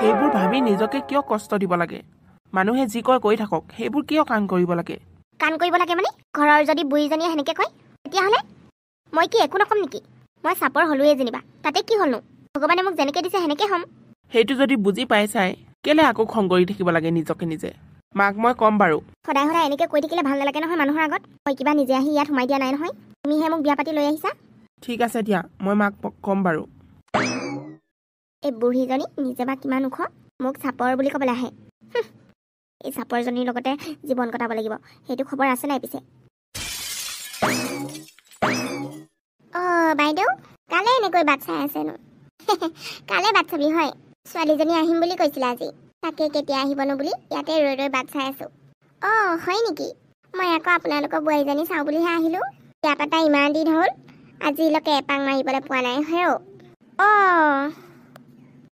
সেইবোৰ ভাবি নিজকে কিয় কষ্ট দিব লাগে? মানুহে যি কয় কৈ থাকক, সেইবোৰ কিয় কাণ কৰিব লাগে? কাণ কৰিব লাগে মানে? ঘৰৰ যদি বুঢ়ীজনীয়ে সেনেকে কয় তেতিয়াহ'লে মই কি একো নকম নেকি? মই চাপৰ হলোৱে যেনিবা, তাতে কি হ'লনো? ভগৱানে মোক যেনেকে দিছে সেনেকে হ'ম। সেইটো যদি বুজি পাইছাই, কেলে আকৌ খং কৰি থাকিব লাগে নিজকে নিজে? মাক মই ক'ম বাৰু। সদায় সদায় এনেকে কৈ থাকিলে ভাল নালাগে নহয় মানুহৰ আগত। মই কিবা নিজে আহি ইয়াত সোমাই দিয়া নাই নহয়, তুমিহে মোক বিয়া পাতি লৈ আহিছা। ঠিক আছে দিয়া, মই মাক ক'ম বাৰু। এই বুঢ়ীজনী নিজে বা কিমান ওখ, মোক চাপৰ বুলি ক'বলৈ আহে। এই চাপৰজনীৰ লগতে জীৱন কটাব লাগিব, সেইটো খবৰ আছে নাই পিছে? অ' বাইদেউ, কালে এনেকৈ বাট চাই আছেনো? কালে বাট চাবি হয়? ছোৱালীজনী আহিম বুলি কৈছিলে আজি, তাকে কেতিয়া আহিবনো বুলি ইয়াতে ৰৈ ৰৈ বাট চাই আছো। অ' হয় নেকি? মই আকৌ আপোনালোকৰ বোৱাৰীজনী চাওঁ বুলিহে আহিলো। বিয়া পাতা ইমান দিন হ'ল, আজিলৈকে এপাক মাৰিবলৈ পোৱা নাই হয়। অ'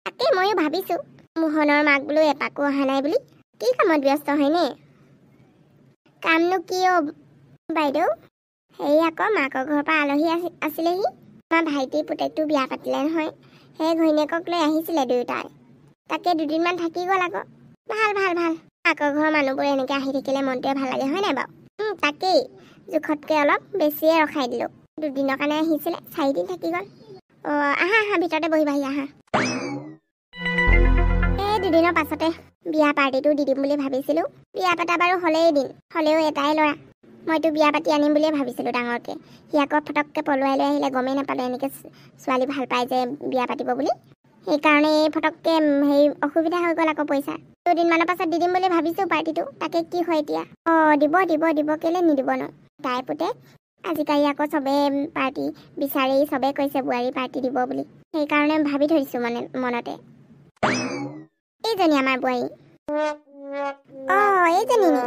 তাকে ময়ো ভাবিছো, মোহনৰ মাক বোলো এপাকো অহা নাই বুলি। কি কামত ব্যস্ত হয়নে? কামনো কি বাইদেউ? সেই আকৌ মাকৰ ঘৰৰ পৰা আলহী আছিলেহি। আমাৰ ভাইটিৰ পুতেকটো বিয়া পাতিলে নহয়, সেই ঘৈণীয়েকক লৈ আহিছিলে দুয়োটাই। তাকে দুদিনমান থাকি গ'ল আকৌ। ভাল ভাল ভাল, মাকৰ ঘৰৰ মানুহবোৰ এনেকে আহি থাকিলে মনটোৱে ভাল লাগে হয় নাই বাৰু? তাকেই, জোখতকৈ অলপ বেছিয়ে ৰখাই দিলো। দুদিনৰ কাৰণে আহিছিলে, 4 দিন থাকি গ'ল। অ' আহা আহা, ভিতৰতে বহিবাহি আহা। এই দুদিনৰ পাছতে বিয়া পাৰ্টিটো দি দিম বুলি ভাবিছিলো। বিয়া পাতা বাৰু হ'লেই দিন, হ'লেও এটাই ল'ৰা। মইতো বিয়া পাতি আনিম বুলিয়ে ভাবিছিলো ডাঙৰকে। সি আকৌ ফটককে পলুৱাই লৈ আহিলে, গমেই নাপালো এনেকে ছোৱালী ভাল পাই যে বিয়া পাতিব বুলি। সেইকাৰণে ফটককে অসুবিধা হৈ গ'ল আকৌ পইচা। 2 দিনমানৰ পাছত দি দিম বুলি ভাবিছো পাৰ্টিটো, তাকে কি হয় এতিয়া। অ' দিব দিব দিব, কেলে নিদিব ন? তাই পুতেক আজিকালি আকৌ চবে পাৰ্টি বিচাৰি চবে কৈছে বোৱাৰী পাৰ্টি দিব বুলি। সেইকাৰণে ভাবি থৈছো মনতে। এইজনী আমাৰ বোৱাৰী। অ' এইজনী নি?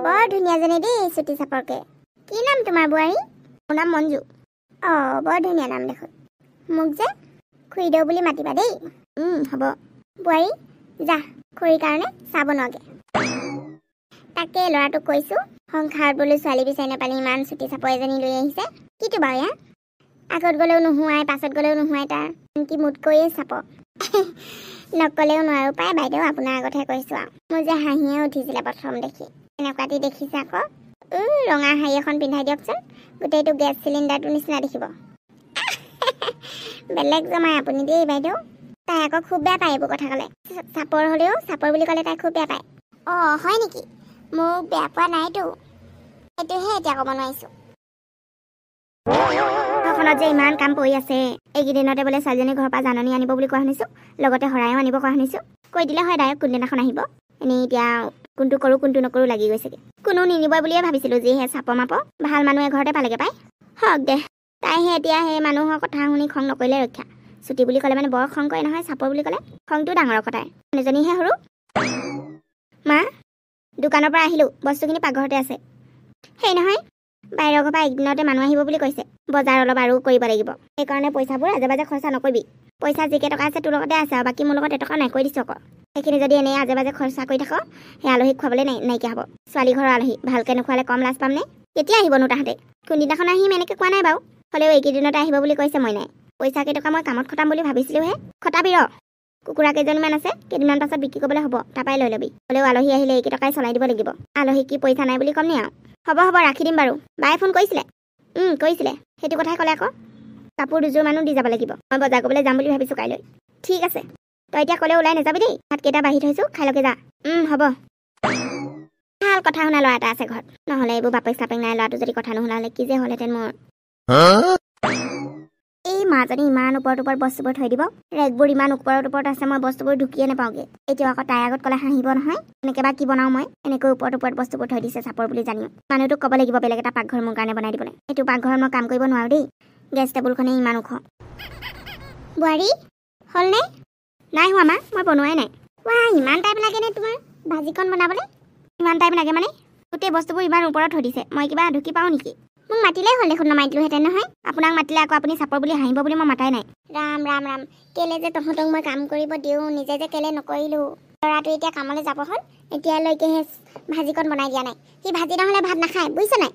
বৰ ধুনীয়াজনী দেই, চুটি চাপৰকে। কি নাম তোমাৰ বোৱাৰী? মোৰ নাম মঞ্জু। অ' বৰ ধুনীয়া নাম দেখোন। মোক যে খুৰীদেউ বুলি মাতিবা দেই। হ'ব। বোৱাৰী যা, খুৰীৰ কাৰণে চাহ বনোৱাগে। তাকে ল'ৰাটোক কৈছো, সংসাৰত বোলো ছোৱালী বিচাৰি নাপালি, ইমান চুটি চাপৰ এজনী লৈ আহিছে। কিটো বাৰু ইয়াৰ? আগত গ'লেও নোহোৱাই, পাছত গ'লেও নোহোৱাই, তাৰ কি মোতকৈয়ে চাপৰ। নকলেও নোৱাৰো পাই বাইদেউ, আপোনাৰ আগতহে কৈছো আৰু। মোৰ যে হাঁহিয়ে উঠিছিলে প্ৰথম দেখি। এনেকুৱাটি দেখিছে আকৌ। ৰঙা শাৰী এখন পিন্ধাই দিয়কচোন, গোটেইটো গেছ চিলিণ্ডাৰটোৰ নিচিনা দেখিব। বেলেগ জমাই আপুনি দেই বাইদেউ। তাই আকৌ খুব বেয়া পায় এইবোৰ কথা ক'লে। চাপৰ হ'লেও চাপৰ বুলি ক'লে তাই খুব বেয়া পায়। অ' হয় নেকি? মোক বেয়া পোৱা নাইতো, সেইটোহে এতিয়া ক'ব নোৱাৰিছো। ঘৰখনত যে ইমান কাম পৰি আছে। এইকেইদিনতে বোলে ছোৱালীজনী ঘৰৰ পৰা জাননী আনিব বুলি কোৱা শুনিছো, লগতে শৰাইও আনিব কোৱা শুনিছো। কৈ দিলে হয় ডাইৰেক্ট কোনদিনাখন আহিব। এনেই এতিয়া কোনটো কৰো কোনটো নকৰো লাগি গৈছেগে। কোনো নিনিব বুলিয়ে ভাবিছিলো, যিহে চাপৰ মাপৰ। ভাল মানুহে ঘৰতে পালেগে পাই। হওক দে, তাইহে এতিয়া সেই মানুহৰ কথা শুনি খং নকৰিলে ৰক্ষা। ছুটি বুলি ক'লে মানে বৰ খং কৰে নহয়, চাপৰ বুলি ক'লে খংটো ডাঙৰ কথাই। মানুহজনীহে সৰু। মা, দোকানৰ পৰা আহিলো, বস্তুখিনি পাকঘৰতে আছে। সেই নহয়, বাহিৰৰ ঘৰৰ পৰা একদিনতে মানুহ আহিব বুলি কৈছে। বজাৰ অলপ আৰু কৰিব লাগিব, সেইকাৰণে পইচাবোৰ আজে বাজে খৰচা নকৰিবি। পইচা যিকেইটকা আছে তোৰ লগতে আছে, আৰু বাকী মোৰ লগত এটকা নাই, কৈ দিছো আকৌ। সেইখিনি যদি এনেই আজে বাজে খৰচা কৰি থাক, সেই আলহীক খুৱাবলৈ নাইকিয়া হ'ব। ছোৱালী ঘৰৰ আলহী, ভালকৈ নোখোৱালে কম লাজ পামনে? কেতিয়া আহিবনো তাহাঁতে? কোনদিনাখন আহিম এনেকৈ কোৱা নাই বাৰু, হ'লেও এইকেইদিনতে আহিব বুলি কৈছে। মই নাই, পইচা কেইটকা মই কামত খটাম বুলি ভাবিছিলোহে। খটাবি ৰ, কুকুৰা কেইজনীমান আছে, কেইদিনমান পাছত বিক্ৰী কৰিবলৈ হ'ব, তাৰপৰাই লৈ ল'বি। হ'লেও আলহী আহিলে এইকেইটকাই চলাই দিব লাগিব। আলহীক কি পইচা নাই বুলি ক'ম নি আৰু? হ'ব হ'ব, ৰাখি দিম বাৰু। বায়ে ফোন কৰিছিলে? কৰিছিলে, সেইটো কথাই ক'লে আকৌ। কাপোৰ দুযোৰ মানো দি যাব লাগিব। মই বজাৰ কৰিবলৈ যাম বুলি ভাবিছোঁ কাইলৈ। ঠিক আছে, তই এতিয়া ক'লে ওলাই নাযাবি দেই। ভাতকেইটা বাঢ়ি থৈছোঁ, খাই লগে যা। হ'ব। ভাল কথা শুনা ল'ৰা এটা আছে ঘৰত, নহ'লে এইবোৰ বাপেক চাপেক নাই। ল'ৰাটো যদি কথা নুশুনা হ'লে কি যে হ'লহেঁতেন মোৰ। এই মাজনী ইমান ওপৰত বস্তুবোৰ থৈ দিব, ৰেকবোৰ ইমান ওপৰত আছে, মই বস্তুবোৰ ঢুকিয়ে নাপাওঁগে। এতিয়া আকৌ তাইৰ আগত ক'লে হাঁহিব নহয়। এনেকৈ বা কি বনাওঁ মই? এনেকৈ ওপৰত বস্তুবোৰ থৈ দিছে চাপৰ বুলি জানিও। মানুহটোক ক'ব লাগিব বেলেগ এটা পাকঘৰ মোৰ কাৰণে বনাই দিবলৈ। এইটো পাকঘৰত মই কাম কৰিব নোৱাৰো দেই, গেছ টেবুলখনেই ইমান ওখ। বোৱাৰী হ'লনে? নাই হোৱা মা, মই বনোৱাই নাই। ইমান টাইম লাগেনে তোমাৰ ভাজিকণ বনাবলৈ? ইমান টাইম লাগে মানে? গোটেই বস্তুবোৰ ইমান ওপৰত থৈ দিছে, মই কিবা ঢুকি পাওঁ নেকি? মোক মাতিলেই হ'ল দেখোন, নমাই দিলোহেঁতেন নহয়। আপোনাক মাতিলে আকৌ আপুনি চাপৰ বুলি হাঁহিব বুলি মই মাতাই নাই। ৰাম ৰাম ৰাম, কেলে যে তহঁতক মই কাম কৰিব দিওঁ, নিজে যে কেলে নকৰিলোঁ। ল'ৰাটো এতিয়া কামলৈ যাব হ'ল, এতিয়ালৈকেহে ভাজিকণ বনাই দিয়া নাই। সি ভাজি নহ'লে ভাত নাখায়, বুজিছ নাই?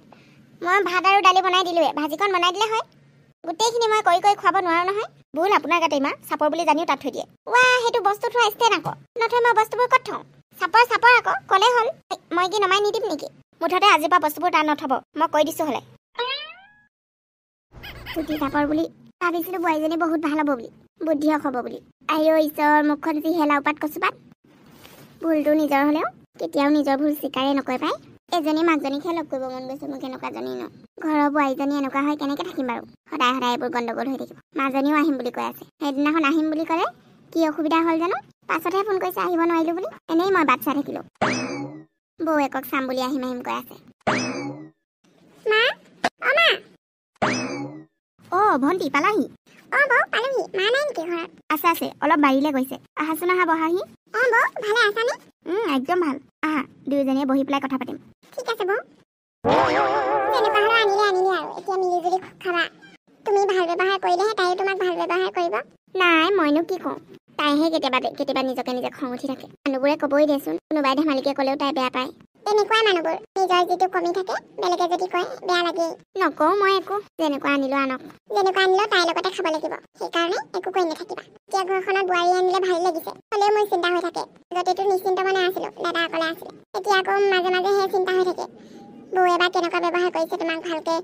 মই ভাত আৰু দালি বনাই দিলোৱে, ভাজিকণ বনাই দিলে হয়। গোটেইখিনি মই কৰি কৰি খুৱাব নোৱাৰো নহয় ভুল আপোনাৰ গাতে ইমা চাপৰ বুলি জানিও তাত থৈ দিয়ে ৱা সেইটো বস্তু থোৱা ষ্টেণ্ড আকৌ নথৈ মই বস্তুবোৰ ক'ত থওঁ চাপৰ আকৌ ক'লে হ'ল মই কি নমাই নিদিম নেকি মুঠতে আজিৰ পৰা বস্তুবোৰ তাত নথব মই কৈ দিছোঁ হ'লে চুটি চাপৰ বুলি ভাবিছিলোঁ বোৱাৰীজনী বহুত ভাল হ'ব বুলি বুদ্ধিয়ক হ'ব বুলি আইঅ ঈশ্বৰ মুখখন যি হেলা উপাত কচুপাত ভুলটো নিজৰ হ'লেও কেতিয়াও নিজৰ ভুল স্বীকাৰেই নকৰে পায় এজনী মাকজনীকহে লগ কৰিব মন গৈছে মোক এনেকুৱাজনী ন ঘৰৰ বোৱাৰীজনী এনেকুৱা হয় কেনেকৈ থাকিম বাৰু সদায় সদায় এইবোৰ গণ্ডগোল হৈ থাকিব মাজনীও আহিম বুলি কৈ আছে সেইদিনাখন আহিম বুলি ক'লে কি অসুবিধা হ'ল জানো পাছতহে ফোন কৰিছে আহিব নোৱাৰিলোঁ বুলি এনেই মই বাট চাই থাকিলোঁ বৌৱেকক চাম বুলি আহিম কৈ আছে অ' ভণ্টি পালাহি অ' বৌ পালোহি মা নাই নেকি ঘৰত আছে অলপ বাৰীলৈ গৈছে আহাচোন আহা বহাহি অ' বৌ ভালে আছানে একদম ভাল আহা দুয়োজনীয়ে বহি পেলাই কথা পাতিম ঠিক আছে বৌ তেনেকুৱা হ'লে আনিলে আৰু এতিয়া মিলি জুলি খাবা তুমি ভাল ব্যৱহাৰ কৰিলেহে তাইও তোমাক ভাল ব্যৱহাৰ কৰিব নাই মইনো কি কওঁ তাইহে কেতিয়াবা নিজকে নিজে খং উঠি থাকে মানুহবোৰে ক'বই দেচোন কোনোবাই ধেমালিকে ক'লেও তাই বেয়া পায় তেনেকুৱাই মানুহবোৰ নিজৰ যিটো কমি থাকে বেলেগে যদি কয় বেয়া লাগে নকওঁ মই একো যেনেকুৱা আনিলো আনক যেনেকুৱা আনিলেও তাইৰ লগতে খাব লাগিব সেইকাৰণে একো কৈ নাথাকিবা এতিয়া ঘৰখনত বোৱাৰী আনিলে ভাল লাগিছে হ'লেও মোৰ চিন্তা হৈ থাকে য'তেতো নিশ্চিন্ত মনে আছিলো দাদা অকলে আছিলে এতিয়া আকৌ মাজে মাজে সেই চিন্তা হৈ থাকে বৌয়ে বা কেনেকুৱা ব্যৱহাৰ কৰিছে তোমাক ভালকে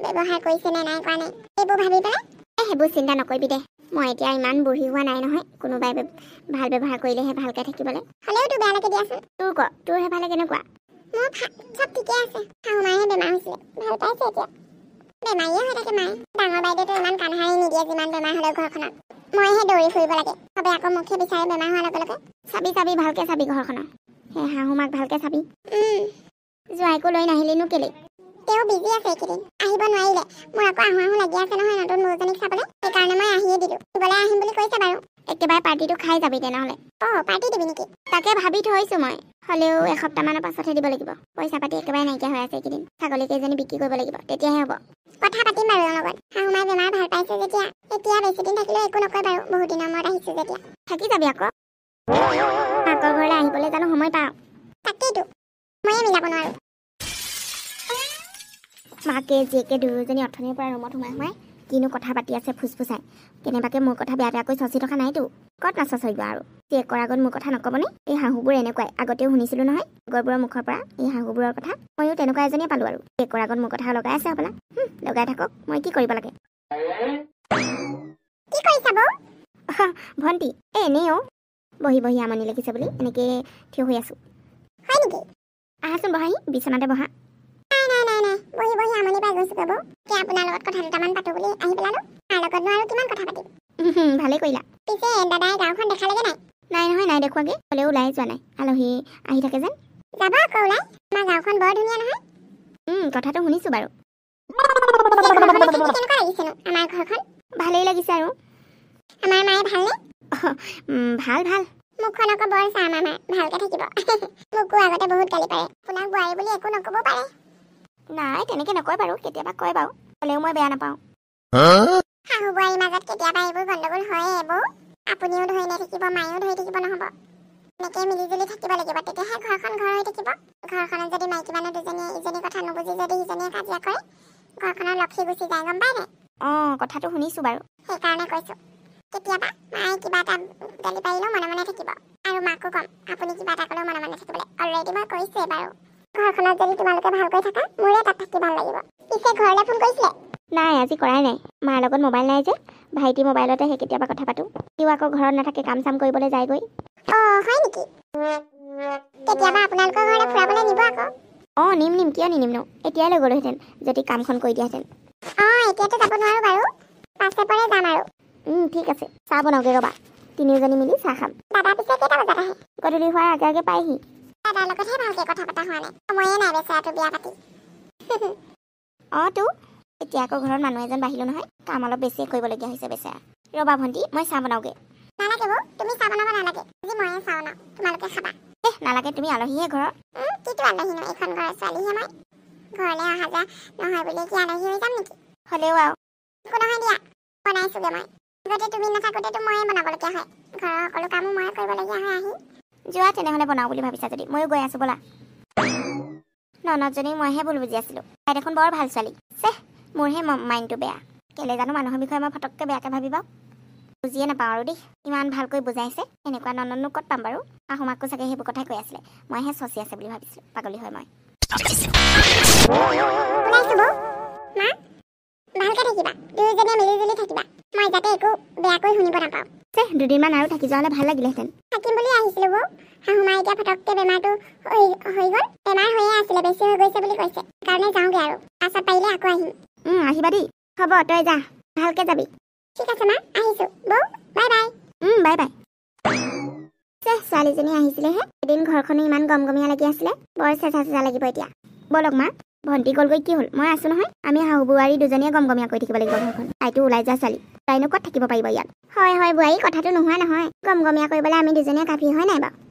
ব্যৱহাৰ কৰিছে নে নাই কৰা নাই এইবোৰ ভাবি পেলাই সেইবোৰ চিন্তা নকৰিবি দে মই এতিয়া ইমান বুঢ়ী হোৱা নাই নহয় কোনোবাই ভাল ব্যৱহাৰ কৰিলেহে ভালকে থাকিবলৈ হ'লেওতো বেয়া লাগে দিয়াচোন তোৰ সেইফালে কেনেকুৱা মোৰ চব ঠিকে আছে শাহু মায়েহে বেমাৰ হৈছিলে ভাল পাইছে এতিয়া বেমাৰীয়ে হৈ থাকে মায়ে ডাঙৰ বাইদেউতো ইমান কাণহাৰি নিদিয়ে যিমান বেমাৰ হ'লেও ঘৰখনত মইহে দৌৰি ফুৰিব লাগে চবে আকৌ মুখে বিচাৰে বেমাৰ হোৱাৰ লগে লগে চাবি ভালকে চাবি ঘৰখনৰ সেই শাহু মাক ভালকে চাবি জোৱাইকো লৈ নাহিলিনো কেলে তেওঁ বিজি আছে এইকেইদিন আহিব নোৱাৰিলে মোৰ আকৌ আহোঁ লাগি আছে নহয় নতুন বৌজনীক চাবলৈ সেইকাৰণে মই আহিয়ে দিলোঁ দিবলৈ আহিম বুলি কৈছে বাৰু একেবাৰে পাৰ্টিটো খাই যাবি তেনেহ'লে পাৰ্টি দিবি নেকি তাকে ভাবি থৈছোঁ মই হ'লেও এসপ্তাহমানৰ পাছতহে দিব লাগিব পইচা পাতি একেবাৰে নাইকিয়া হৈ আছে এইকেইদিন ছাগলী কেইজনী বিক্ৰী কৰিব লাগিব তেতিয়াহে হ'ব কথা পাতিম বাৰু লগত শাহু মায়ে বেমাৰ ভাল পাইছে যেতিয়া এতিয়া বেছিদিন থাকিলেও একো নকয় বাৰু বহুত দিনৰ মূৰত আহিছোঁ যেতিয়া থাকি যাবি আকৌ মাকৰ ঘৰলৈ আহিবলৈ জানো সময় পাওঁ তাকেইতো ময়ে মিলাব নোৱাৰোঁ মাকে জীয়েকে দুয়োজনী অথনিৰ পৰা ৰুমত সোমাই কিনো কথা পাতি আছে ফুচফুচাই কেনেবাকে মোৰ কথা বেয়াকৈ চচি থকা নাইতো ক'ত নাচচিব আৰু জীয়েকৰ আগত মোৰ কথা নক'বনে এই শাহুবোৰ এনেকুৱাই আগতেও শুনিছিলোঁ নহয় আগৰবোৰৰ মুখৰ পৰা এই শাহুবোৰৰ কথা ময়ো তেনেকুৱা এজনীয়ে পালোঁ আৰু জীয়েকৰ আগত মোৰ কথা লগাই আছে হ'বলা লগাই থাকক মই কি কৰিব লাগে কি কৰিছা বৌ ভণ্টি এনেই বহি আমনি লাগিছে বুলি এনেকৈ থিয় হৈ আছোঁ হয় নেকি আহাচোন বহাহি বিচনাতে বহা নাই বহি আমনি পাই গৈছোঁ বৌ আপোনাৰ লগত কথা দুটামান পাতো বুলি আহি পেলালোঁ তাৰ লগতনো আৰু কিমান কথা পাতিম ভালেই কৰিলা পিছে দাদাই গাঁওখন দেখালেগে নাই নহয় নাই দেখুৱাগে হ'লেও ওলাই যোৱা নাই আলহী আহি থাকে যেন যাবা আকৌ ওলাই আমাৰ গাঁওখন বৰ ধুনীয়া নহয় কথাটো শুনিছোঁ বাৰু কেনেকুৱা লাগিছেনো আমাৰ ঘৰখন ভালেই লাগিছে আৰু আমাৰ মায়ে ভালনে ভাল মুখখন আকৌ বৰ চা আমাৰ মায়ে ভালকে থাকিব মোকো আগতে বহুত গালি পাৰে আপোনাক বোৱাৰী বুলি একো নক'ব পাৰে নাই তেনেকে নকয় বাৰু কেতিয়াবা কয় বাৰু হ'লেও মই বেয়া নাপাওঁ শাহু বোৱাৰীৰ মাজত কেতিয়াবা এইবোৰ গণ্ডগোল হয়ে বৌ আপুনিও ধৰি নাথাকিব মায়েও ধৰি থাকিব নহ'ব এনেকৈ মিলি জুলি থাকিব লাগিব তেতিয়াহে ঘৰখন ঘৰ হৈ থাকিব ঘৰখনত যদি মাইকী মানুহ দুজনীয়ে ইজনী কথা নুবুজি যদি সিজনীয়ে কাজিয়া কৰে ঘৰখনৰ লক্ষী গুচি যায় গম পাই নাই কথাটো শুনিছোঁ বাৰু সেইকাৰণে কৈছোঁ কেতিয়াবা মায়ে কিবা এটা গালি পাৰিলেও মনে মনে থাকিব আৰু মাকো ক'ম আপুনি কিবা এটা ক'লেও মনে মনে থাকিবলৈ অলৰেডি মই কৰিছোৱে বাৰু ঘৰখনত যদি তোমালোকে ভালকৈ থাকা মোৰে তাত থাকি ভাল লাগিব পিছে ঘৰলৈ ফোন কৰিছিলে নাই আজি কৰাই নাই মাৰ লগত মোবাইল নাই যে ভাইটি মোবাইলতেহে কেতিয়াবা কথা পাতোঁ সিও আকৌ ঘৰত নাথাকে কাম চাম কৰিবলৈ যায়গৈ হয় নেকি কেতিয়াবা আপোনালোকৰ ঘৰলৈ ফুৰাবলৈ নিব আকৌ নিম কিয় নিনিমনো এতিয়াই লৈ গ'লোহেঁতেন যদি কামখন কৰি দিয়াহেঁতেন এতিয়াতো যাব নোৱাৰোঁ বাৰু পাছে পৰে যাম আৰু ঠিক আছে চাহ বনাওঁগৈ ৰ'বা তিনিওজনী মিলি চাহ খাম দাদা পিছে কেইটা বজাত আহে গধূলি হোৱাৰ আগে পায়হি দাদাৰ লগতহে ভালকৈ কথা পতা হোৱা নাই সময়ে নাই বেচেৰাটো বিয়া পাতি তো এতিয়া আকৌ ঘৰত মানুহ এজন বাঢ়িলোঁ নহয় কাম অলপ বেছিয়ে কৰিবলগীয়া হৈছে বেচেৰা ৰ'বা ভণ্টি মই চাহ বনাওঁগৈ নালাগে বৌ তুমি চাহ বনাব নালাগে আজি ময়ে চাহ বনাওঁ তোমালোকে খাবা নালাগে তুমি আলহীহে ঘৰৰ কিটো আলহীনো এইখন ঘৰৰ ছোৱালীহে মই ঘৰলৈ অহা যোৱা নহয় বুলি কি আলহী হৈ যাম নেকি হ'লেও আৰু একো নহয় দিয়া বনাইছোঁগৈ মই আগতে তুমি নাথাকোঁতেতো ময়ে বনাবলগীয়া হয় ঘৰৰ সকলো কামো ময়ে কৰিবলগীয়া হয় আহি যোৱা তেনেহ'লে বনাওঁ বুলি ভাবিছা যদি ময়ো গৈ আছোঁ ব'লা ননদজনীক মইহে ভুল বুজি আছিলোঁ তাই দেখোন বৰ ভাল ছোৱালী মোৰহে মাইণ্ডটো বেয়া কেলে জানো মানুহৰ বিষয়ে মই ফটককৈ বেয়াকৈ ভাবিবা বুজিয়ে নাপাওঁ আৰু দেই ইমান ভালকৈ বুজাইছে এনেকুৱা ননদনো ক'ত পাম বাৰু শাহু মাকো চাগে সেইবোৰ কথাই কৈ আছিলে মইহে চচি আছে বুলি ভাবিছিলোঁ পাগলী হয় মই ভালকৈ থাকিবা দুয়োজনীয়ে মিলিজুলি থাকিবা মই যাতে একো বেয়াকৈ শুনিব নাপাওঁ দুদিনমান আৰু থাকি যোৱা হ'লে ভাল লাগিলেহেঁতেন থাকিম বুলি আহিছিলোঁ বৌ শাহু মা এতিয়া ফটককৈ বেমাৰটো হৈ গ'ল বেমাৰ হৈয়ে আছিলে বেছি হৈ গৈছে বুলি কৈছে সেইকাৰণে যাওঁগৈ আৰু পাছত পাৰিলে আকৌ আহিম আহিবা দেই হ'ব তই যা ভালকৈ যাবি ঠিক আছে মা আহিছোঁ বৌ বাই বাই বাই বাই ছোৱালীজনী আহিছিলেহে এদিন ঘৰখনো ইমান গমগমীয়া লাগি আছিলে বৰ চেঁচা চেঁচা লাগিব এতিয়া ব'লক মা ভণ্টি গ'লগৈ কি হ'ল মই আছোঁ নহয় আমি শাহু বোৱাৰী দুজনীয়ে গমগমীয়া কৰি থাকিব লাগিব ঘৰখন তাইতো ওলাই যোৱা ছোৱালী তাইনো ক'ত থাকিব পাৰিব ইয়াত হয় বোৱাৰী কথাটো নোহোৱা নহয় গমগমীয়া কৰিবলৈ আমি দুজনীয়ে কাফি হয় নাই বাৰু